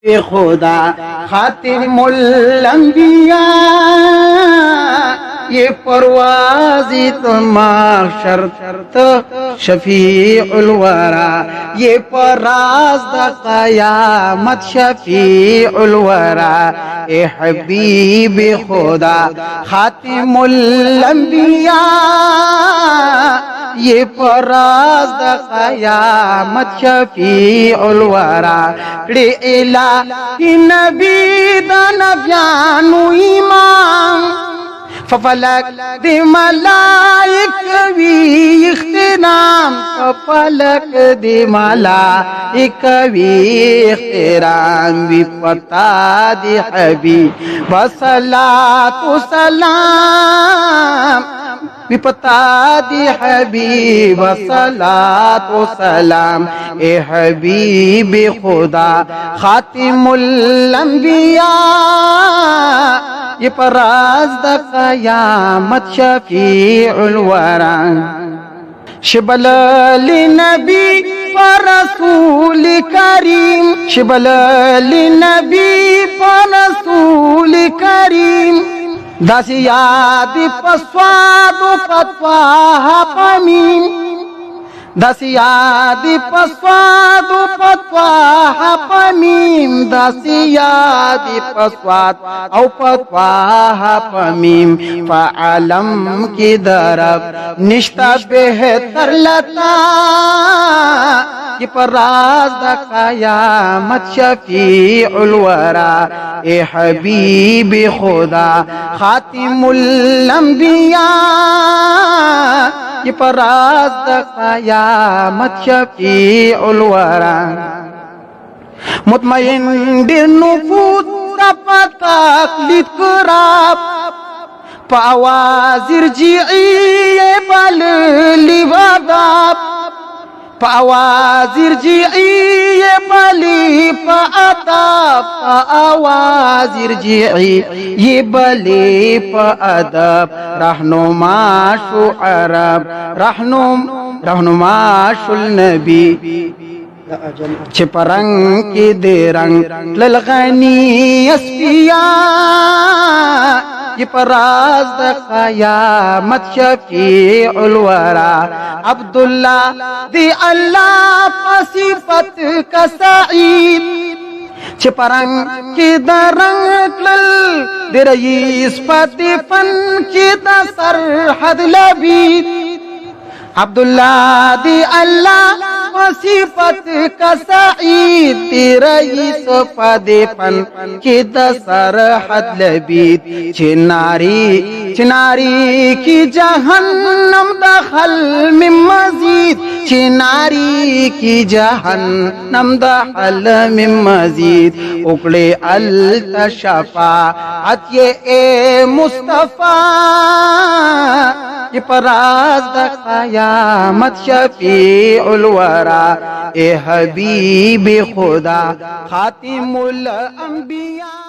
खुदा खातिमुल अंबिया ये परवाज़ी तो माशर तो शफीउल वरा ये पराज़ द क़यामत शफीउल वरा ए हबीब खुदा खातिमुल अंबिया ये पराज़ द क़यामत शफीउल वरा रे इलाही नबी दा नबियानु इमाम फफलक दे मलाइक वी इख्तिराम फफलक दे मलाइक वी इख्तिराम वी पता दे हबीब सलातु सलाम विपता दी हबीब सलातो सलाम ए हबीब खुदा खातिमुल अंबिया ये पराज़ द क़यामत शफीउल वरा शिबल नबी पर रसूल करीम शिबल नबी पर रसूल करीम दसियाद पस्वाद पत्वाह पमीम दसियाद पस्वाद पत्वाह पमीम दसियाद पस्वाद औ पत्वाह पमीम फ़अलम की दरब निश्ता बेहतर लता ये पराज़ द क़यामत शफीउल वरा ए हबीब खुदा खातिमुल अंबिया ये पराज़ द क़यामत शफीउल वरा मुतमइन बिनुफूस तक़लीद कराब पावाज़िर जिए बल लिवादाब पावाज़िर जिए बली पाता पावाज़िर जिए ये बली पादब रहनुमा शुअरब रहनुमा शुल नबी छिपरंग की देरंग ललगनी अस्फिया ये पराज़ द क़यामत शफीउल वरा अब्दुल्ला दे अल्लाह पसिफत का सईद छिपरंग की दरंग दे रईस फतिफन की सरहद लबीद अब्दुल्ला दे अल्लाह वसीफत का सईद रईस फतेपन की सरहद लबीद चिनारी की जहन्नम दखल में मजीद चिनारी की जहन्नम दखल में मजीद उकड़े अल तशफाअत ये ए मुस्तफा ये पराज़ द क़यामत शफीउल वरा ए हबीब खुदा खातिमुल अंबिया।